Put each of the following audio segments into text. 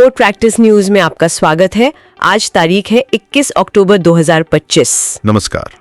Court practice news में आपका स्वागत है। आज तारीख है 21 अक्टूबर 2025। नमस्कार।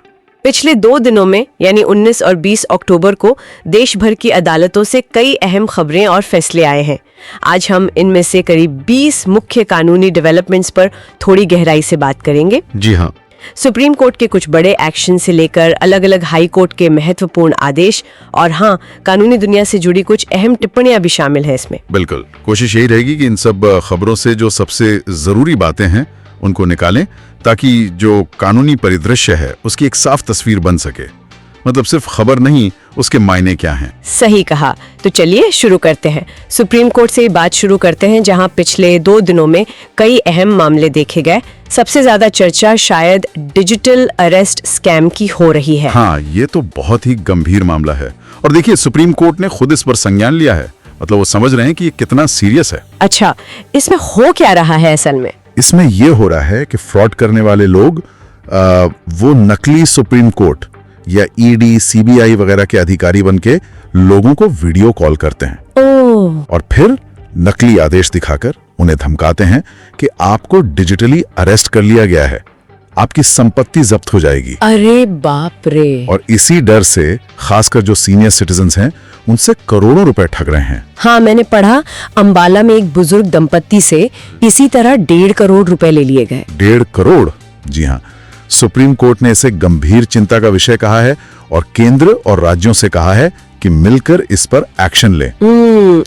पिछले 2 दिनों में यानी 19 और 20 अक्टूबर को देश भर की अदालतों से कई अहम खबरें और फैसले आए हैं। आज हम इनमें से करीब 20 मुख्य कानूनी डेवलपमेंट्स पर थोड़ी गहराई से बात करेंगे। जी हाँ, सुप्रीम कोर्ट के कुछ बड़े एक्शन से लेकर अलग अलग हाई कोर्ट के महत्वपूर्ण आदेश और हाँ, कानूनी दुनिया से जुड़ी कुछ अहम टिप्पणियां भी शामिल हैं इसमें। बिल्कुल। कोशिश यही रहेगी कि इन सब खबरों से जो सबसे जरूरी बातें हैं उनको निकालें, ताकि जो कानूनी परिदृश्य है उसकी एक साफ तस्वीर बन सके। मतलब सिर्फ खबर नहीं, उसके मायने क्या हैं। सही कहा। तो चलिए शुरू करते हैं। सुप्रीम कोर्ट से बात शुरू करते हैं, जहां पिछले 2 दिनों में कई अहम मामले देखे गए। सबसे ज्यादा चर्चा शायद डिजिटल अरेस्ट स्कैम की हो रही है। हाँ, ये तो बहुत ही गंभीर मामला है। और देखिए, सुप्रीम कोर्ट ने खुद इस पर संज्ञान लिया है। मतलब वो समझ रहे हैं कि ये कितना सीरियस है। अच्छा, इसमें हो क्या रहा है असल में? इसमें ये हो रहा है कि फ्रॉड करने वाले लोग वो नकली सुप्रीम कोर्ट या ईडी, सीबीआई वगैरह के अधिकारी बनके लोगों को वीडियो कॉल करते हैं। और फिर नकली आदेश दिखाकर उन्हें धमकाते हैं कि आपको डिजिटली अरेस्ट कर लिया गया है, आपकी संपत्ति जब्त हो जाएगी। अरे बाप रे। और इसी डर से खासकर जो सीनियर सिटीजन्स हैं उनसे करोड़ों रुपए ठग रहे हैं। हाँ, मैंने पढ़ा अंबाला में एक बुजुर्ग दंपत्ति से इसी तरह 1.5 करोड़ रुपए ले लिए गए। 1.5 करोड़? जी हाँ। सुप्रीम कोर्ट ने इसे गंभीर चिंता का विषय कहा है और केंद्र और राज्यों से कहा है कि मिलकर इस पर एक्शन लें।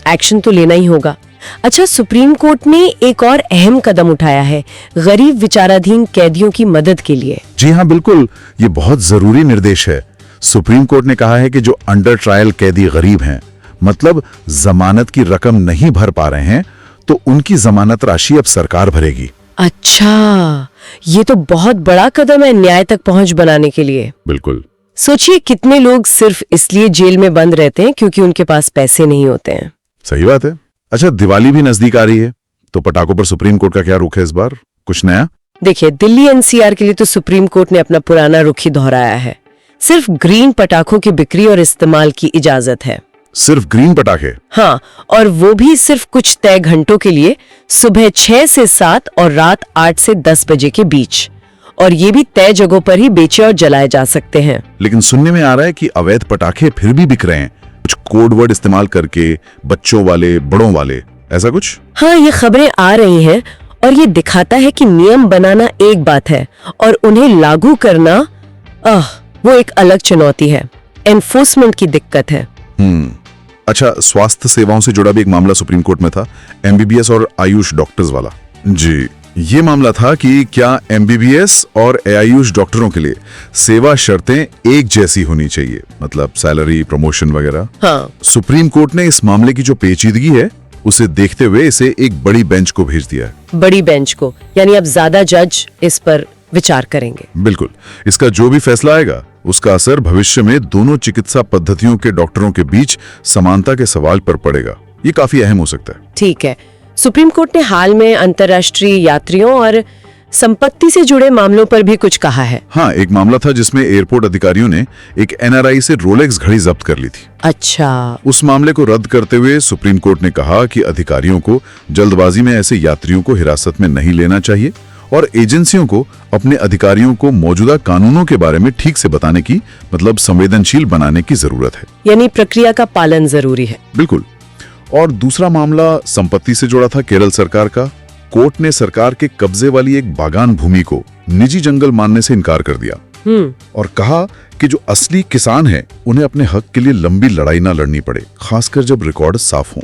एक्शन तो लेना ही होगा। अच्छा, सुप्रीम कोर्ट ने एक और अहम कदम उठाया है गरीब विचाराधीन कैदियों की मदद के लिए। जी हाँ, बिल्कुल। ये बहुत जरूरी निर्देश है। सुप्रीम कोर्ट ने कहा है कि जो अंडर ट्रायल कैदी गरीब हैं, मतलब जमानत की रकम नहीं भर पा रहे हैं, तो उनकी जमानत राशि अब सरकार भरेगी। अच्छा, ये तो बहुत बड़ा कदम है न्याय तक पहुंच बनाने के लिए। बिल्कुल। सोचिए, कितने लोग सिर्फ इसलिए जेल में बंद रहते हैं क्योंकि उनके पास पैसे नहीं होते हैं। सही बात है। अच्छा, दिवाली भी नजदीक आ रही है, तो पटाखों पर सुप्रीम कोर्ट का क्या रुख है इस बार? कुछ नया? देखिए, दिल्ली एनसीआर के लिए तो सुप्रीम कोर्ट ने अपना पुराना रुख ही दोहराया है। सिर्फ ग्रीन पटाखों की बिक्री और इस्तेमाल की इजाजत है। सिर्फ ग्रीन पटाखे? हाँ, और वो भी सिर्फ कुछ तय घंटों के लिए, सुबह 6 से 7 और रात 8 से 10 बजे के बीच। और ये भी तय जगहों पर ही बेचे और जलाए जा सकते हैं। लेकिन सुनने में आ रहा है कि अवैध पटाखे फिर भी बिक रहे हैं, कुछ कोड वर्ड इस्तेमाल करके, बच्चों वाले, बड़ों वाले, ऐसा कुछ। हाँ, ये खबरें आ रही हैं और ये दिखाता है कि नियम बनाना एक बात है और उन्हें लागू करना वो एक अलग चुनौती है। एनफोर्समेंट की दिक्कत है। अच्छा, स्वास्थ्य सेवाओं से जुड़ा भी एक मामला सुप्रीम कोर्ट में था, एमबीबीएस और आयुष डॉक्टर्स वाला। जी, ये मामला था कि क्या एमबीबीएस और आयुष डॉक्टरों के लिए सेवा शर्तें एक जैसी होनी चाहिए, मतलब सैलरी, प्रमोशन वगैरह। हाँ। सुप्रीम कोर्ट ने इस मामले की जो पेचीदगी है उसे देखते हुए इसे एक बड़ी बेंच को भेज दिया है। बड़ी बेंच को, यानी अब ज्यादा जज इस पर विचार करेंगे। बिल्कुल। इसका जो भी फैसला आएगा उसका असर भविष्य में दोनों चिकित्सा पद्धतियों के डॉक्टरों के बीच समानता के सवाल पर पड़ेगा। ये काफी अहम हो सकता है। ठीक है। सुप्रीम कोर्ट ने हाल में अंतर्राष्ट्रीय यात्रियों और संपत्ति से जुड़े मामलों पर भी कुछ कहा है। हाँ, एक मामला था जिसमें एयरपोर्ट अधिकारियों ने एक एनआरआई से रोलेक्स घड़ी जब्त कर ली थी। अच्छा। उस मामले को रद्द करते हुए सुप्रीम कोर्ट ने कहा कि अधिकारियों को जल्दबाजी में ऐसे यात्रियों को हिरासत में नहीं लेना चाहिए और एजेंसियों को अपने अधिकारियों को मौजूदा कानूनों के बारे में ठीक से बताने की, मतलब संवेदनशील बनाने की जरूरत है। यानी प्रक्रिया का पालन जरूरी है। बिल्कुल। और दूसरा मामला संपत्ति से जुड़ा था, केरल सरकार का। कोर्ट ने सरकार के कब्जे वाली एक बागान भूमि को निजी जंगल मानने से इनकार कर दिया और कहा कि जो असली किसान हैं उन्हें अपने हक के लिए लंबी लड़ाई ना लड़नी पड़े, खासकर जब रिकॉर्ड साफ हों।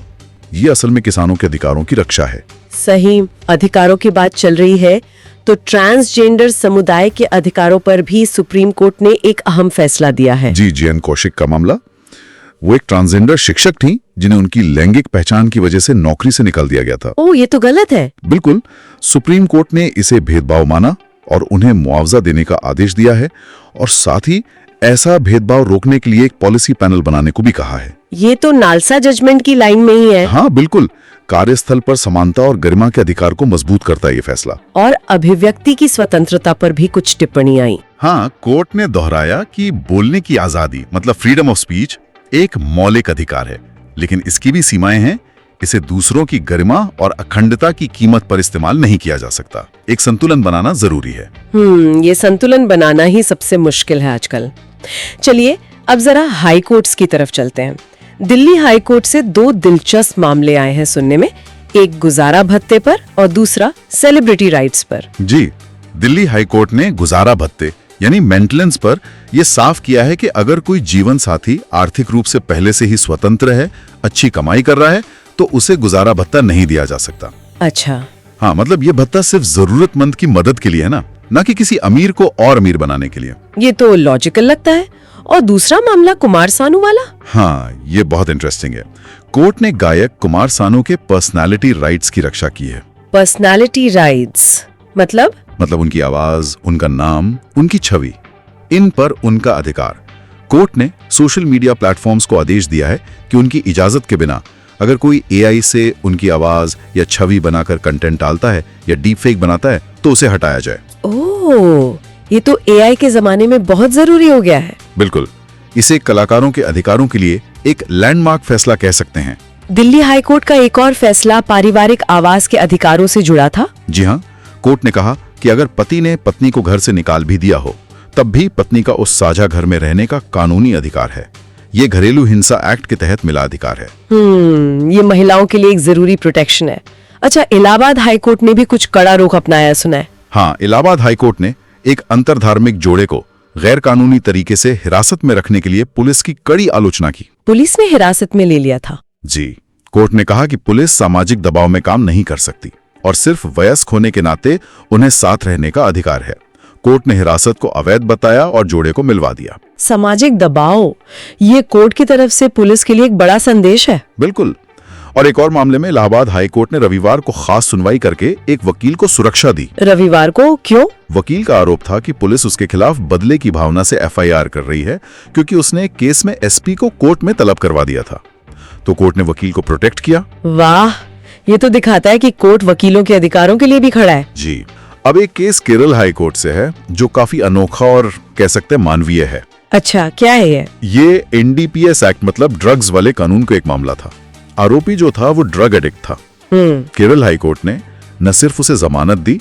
ये असल में किसानों के अधिकारों की रक्षा है। सही। अधिकारों की बात चल रही है तो ट्रांसजेंडर समुदाय के अधिकारों पर भी सुप्रीम कोर्ट ने एक अहम फैसला दिया है। जी, जेएन कौशिक का मामला। वो एक ट्रांसजेंडर शिक्षक थी जिन्हें उनकी लैंगिक पहचान की वजह से नौकरी से निकाल दिया गया था। ओह, ये तो गलत है। बिल्कुल। सुप्रीम कोर्ट ने इसे भेदभाव माना और उन्हें मुआवजा देने का आदेश दिया है और साथ ही ऐसा भेदभाव रोकने के लिए एक पॉलिसी पैनल बनाने को भी कहा है। ये तो नालसा जजमेंट की लाइन में ही है। हाँ, बिल्कुल। कार्यस्थल पर समानता और गरिमा के अधिकार को मजबूत करता है ये फैसला। और अभिव्यक्ति की स्वतंत्रता पर भी कुछ टिप्पणी आई। हाँ, कोर्ट ने दोहराया कि बोलने की आजादी, मतलब फ्रीडम ऑफ स्पीच, एक मौलिक अधिकार है, लेकिन इसकी भी सीमाएं हैं। इसे दूसरों की गरिमा और अखंडता की कीमत पर इस्तेमाल नहीं किया जा सकता। एक संतुलन बनाना जरूरी है। ये संतुलन बनाना ही सबसे मुश्किल है आजकल। चलिए अब जरा हाई कोर्ट्स की तरफ चलते हैं। दिल्ली हाई कोर्ट से 2 दिलचस्प मामले आए हैं सुनने में, एक गुजारा भत्ते पर और दूसरा सेलिब्रिटी राइट्स पर। जी, दिल्ली हाई कोर्ट ने गुजारा भत्ते यानी मेंटेनेंस पर यह साफ किया है कि अगर कोई जीवन साथी आर्थिक रूप से पहले से ही स्वतंत्र है, अच्छी कमाई कर रहा है, तो उसे गुजारा भत्ता नहीं दिया जा सकता। अच्छा। हाँ, मतलब ये भत्ता सिर्फ जरूरतमंद की मदद के लिए है ना कि किसी अमीर को और अमीर बनाने के लिए। ये तो लॉजिकल लगता है। और दूसरा मामला कुमार सानू वाला? हाँ, ये बहुत इंटरेस्टिंग है। कोर्ट ने गायक कुमार सानू के पर्सनालिटी राइट्स की रक्षा की है। पर्सनालिटी राइट्स मतलब उनकी आवाज, उनका नाम, उनकी छवि, इन पर उनका अधिकार। कोर्ट ने सोशल मीडिया प्लेटफॉर्म्स को आदेश दिया है कि उनकी इजाजत के बिना अगर कोई एआई से उनकी आवाज या छवि बनाकर कंटेंट डालता है या डीप फेक बनाता है तो उसे हटाया जाए। ओह, ये तो एआई के जमाने में बहुत जरूरी हो गया है। बिल्कुल, इसे कलाकारों के अधिकारों के लिए एक लैंडमार्क फैसला कह सकते हैं। दिल्ली हाई कोर्ट का एक और फैसला पारिवारिक आवास के अधिकारों से जुड़ा था। जी हाँ, कोर्ट ने कहा कि अगर पति ने पत्नी को घर से निकाल भी दिया हो, तब भी पत्नी का उस साझा घर में रहने का कानूनी अधिकार है। ये घरेलू हिंसा एक्ट के तहत मिला अधिकार है। ये महिलाओं के लिए एक जरूरी प्रोटेक्शन है। अच्छा, इलाहाबाद हाई कोर्ट ने भी कुछ कड़ा रुख अपनाया सुना है। हाँ, इलाहाबाद हाई कोर्ट ने एक अंतरधार्मिक जोड़े को गैर कानूनी तरीके से हिरासत में रखने के लिए पुलिस की कड़ी आलोचना की। पुलिस ने हिरासत में ले लिया था? जी, कोर्ट ने कहा कि पुलिस सामाजिक दबाव में काम नहीं कर सकती और सिर्फ वयस्क होने के नाते उन्हें साथ रहने का अधिकार है। कोर्ट ने हिरासत को अवैध बताया और जोड़े को मिलवा दिया। सामाजिक दबाव, ये कोर्ट की तरफ से पुलिस के लिए एक बड़ा संदेश है। बिल्कुल। और एक और मामले में इलाहाबाद हाई कोर्ट ने रविवार को खास सुनवाई करके एक वकील को सुरक्षा दी। रविवार को क्यों? वकील का आरोप था कि पुलिस उसके खिलाफ बदले की भावना से एफआईआर कर रही है, क्योंकि उसने एक केस में एसपी को कोर्ट में तलब करवा दिया था। तो कोर्ट ने वकील को प्रोटेक्ट किया। वाह, ये तो दिखाता है कि कोर्ट वकीलों के अधिकारों के लिए भी खड़ा है। जी। अब एक केस केरल हाई कोर्ट से है जो काफी अनोखा और कह सकते हैं मानवीय है। अच्छा, क्या है ये? ये एनडीपीएस एक्ट मतलब ड्रग्स वाले कानून का एक मामला था। आरोपी जो था वो ड्रग एडिक्ट था। केरल हाई कोर्ट ने न सिर्फ उसे जमानत दी,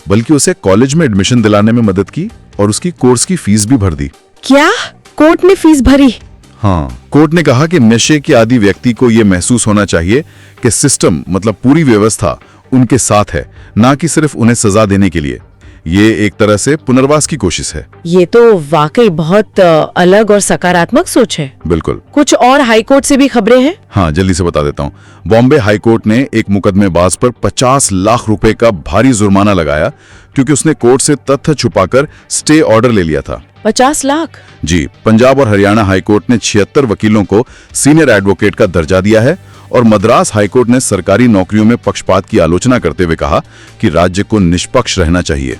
बल्कि उसे कॉलेज में एडमिशन दिलाने में मदद की और उसकी कोर्स की फीस भी भर दी। क्या? कोर्ट ने फीस भरी? हाँ, कोर्ट ने कहा कि नशे के आदी व्यक्ति को यह महसूस होना चाहिए कि सिस्टम मतलब पूरी व्यवस्था उनके साथ है, ना कि सिर्फ उन्हें सजा देने के लिए। ये एक तरह से पुनर्वास की कोशिश है। ये तो वाकई बहुत अलग और सकारात्मक सोच है। बिल्कुल। कुछ और हाई कोर्ट से भी खबरें हैं? हाँ, जल्दी से बता देता हूँ। बॉम्बे हाई कोर्ट ने एक मुकदमेबाज पर 50 लाख रुपए का भारी जुर्माना लगाया क्योंकि उसने कोर्ट से तथ्य छुपाकर स्टे ऑर्डर ले लिया था। 50 लाख? जी। पंजाब और हरियाणा हाई कोर्ट ने 76 वकीलों को सीनियर एडवोकेट का दर्जा दिया है और मद्रास हाईकोर्ट ने सरकारी नौकरियों में पक्षपात की आलोचना करते हुए कहा कि राज्य को निष्पक्ष रहना चाहिए।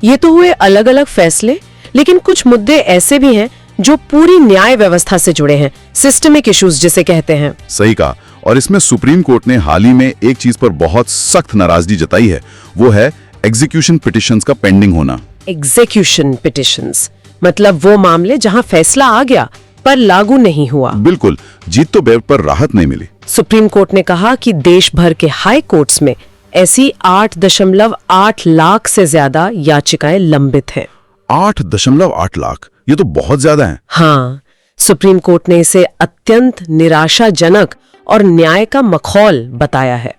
ये तो हुए अलग अलग फैसले, लेकिन कुछ मुद्दे ऐसे भी हैं जो पूरी न्याय व्यवस्था से जुड़े हैं, सिस्टमिक इश्यूज जिसे कहते हैं। सही कहा। और इसमें सुप्रीम कोर्ट ने हाल ही में एक चीज पर बहुत सख्त नाराजगी जताई है, वो है एग्जीक्यूशन पिटिशंस का पेंडिंग होना। एग्जीक्यूशन पिटिशंस मतलब वो मामले जहां फैसला आ गया पर लागू नहीं हुआ। बिल्कुल, जीत तो गई पर राहत नहीं मिली। सुप्रीम कोर्ट ने कहा कि देश भर के हाई कोर्ट्स में ऐसी 8.8 लाख से ज्यादा याचिकाएं लंबित हैं। 8.8 लाख, ये तो बहुत ज्यादा है। हाँ, सुप्रीम कोर्ट ने इसे अत्यंत निराशाजनक और न्याय का मखौल बताया है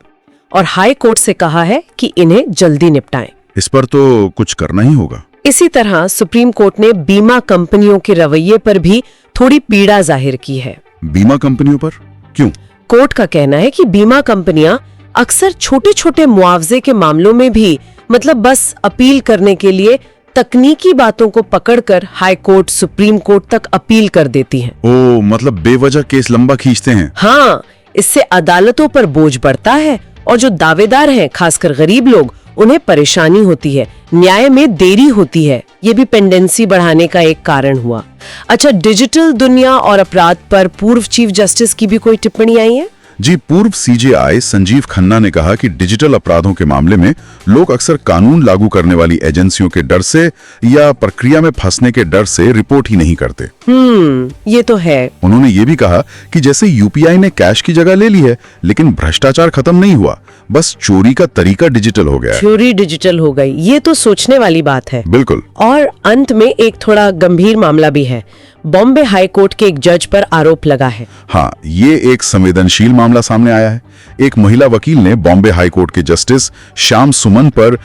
और हाई कोर्ट से कहा है कि इन्हें जल्दी निपटाएं। इस पर तो कुछ करना ही होगा। इसी तरह सुप्रीम कोर्ट ने बीमा कंपनियों के रवैये पर भी थोड़ी पीड़ा जाहिर की है। बीमा कंपनियों पर क्यों? कोर्ट का कहना है कि बीमा कंपनियां अक्सर छोटे छोटे मुआवजे के मामलों में भी मतलब बस अपील करने के लिए तकनीकी बातों को पकड़कर हाई कोर्ट सुप्रीम कोर्ट तक अपील कर देती हैं। ओ, मतलब बेवजह केस लंबा खींचते हैं। हाँ, इससे अदालतों पर बोझ बढ़ता है और जो दावेदार हैं, खासकर गरीब लोग, उन्हें परेशानी होती है, न्याय में देरी होती है। ये भी पेंडेंसी बढ़ाने का एक कारण हुआ। अच्छा, डिजिटल दुनिया और अपराध पर पूर्व चीफ जस्टिस की भी कोई टिप्पणी आई है? जी, पूर्व सीजेआई संजीव खन्ना ने कहा कि डिजिटल अपराधों के मामले में लोग अक्सर कानून लागू करने वाली एजेंसियों के डर से या प्रक्रिया में फंसने के डर से रिपोर्ट ही नहीं करते। ये तो है। उन्होंने ये भी कहा कि जैसे यूपीआई ने कैश की जगह ले ली है, लेकिन भ्रष्टाचार खत्म नहीं हुआ, बस चोरी का तरीका डिजिटल हो गया है। चोरी डिजिटल हो गई, ये तो सोचने वाली बात है। बिल्कुल। और अंत में एक थोड़ा गंभीर मामला भी है। बॉम्बे हाई कोर्ट के एक जज पर आरोप लगा है। हाँ, ये एक संवेदनशील मामला सामने आया है। एक महिला वकील ने बॉम्बे हाई कोर्ट के जस्टिस श्याम सुमन पर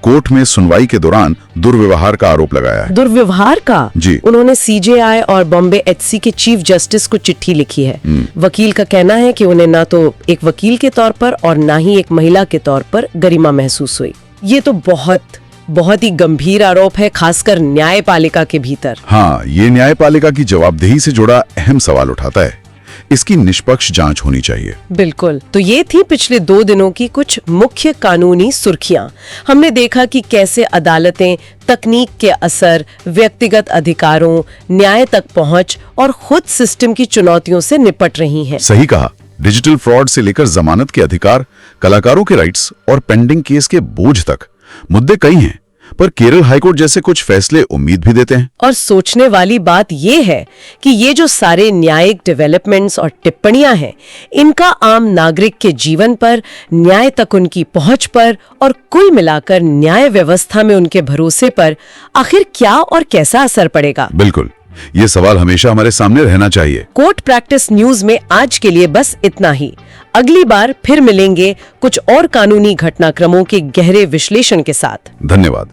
कोर्ट में सुनवाई के दौरान दुर्व्यवहार का आरोप लगाया है। दुर्व्यवहार का? जी। उन्होंने सीजेआई और बॉम्बे एचसी के चीफ जस्टिस को चिट्ठी लिखी है। वकील का कहना है कि उन्हें ना तो एक वकील के तौर पर और ना ही एक महिला के तौर पर गरिमा महसूस हुई। ये तो बहुत ही गंभीर आरोप है, खासकर न्यायपालिका के भीतर। हाँ, ये न्यायपालिका की जवाबदेही से जुड़ा अहम सवाल उठाता है। इसकी निष्पक्ष जांच होनी चाहिए। बिल्कुल। तो ये थी पिछले 2 दिनों की कुछ मुख्य कानूनी सुर्खियां। हमने देखा कि कैसे अदालतें तकनीक के असर, व्यक्तिगत अधिकारों, न्याय तक पहुंच और खुद सिस्टम की चुनौतियों से निपट रही हैं। सही कहा। डिजिटल फ्रॉड से लेकर जमानत के अधिकार, कलाकारों के राइट्स और पेंडिंग केस के बोझ तक मुद्दे कई हैं, पर केरल हाईकोर्ट जैसे कुछ फैसले उम्मीद भी देते हैं। और सोचने वाली बात यह है कि ये जो सारे न्यायिक डेवलपमेंट्स और टिप्पणियां हैं, इनका आम नागरिक के जीवन पर, न्याय तक उनकी पहुंच पर और कुल मिलाकर न्याय व्यवस्था में उनके भरोसे पर आखिर क्या और कैसा असर पड़ेगा। बिल्कुल, ये सवाल हमेशा हमारे सामने रहना चाहिए। कोर्ट प्रैक्टिस न्यूज में आज के लिए बस इतना ही। अगली बार फिर मिलेंगे कुछ और कानूनी घटनाक्रमों के गहरे विश्लेषण के साथ। धन्यवाद।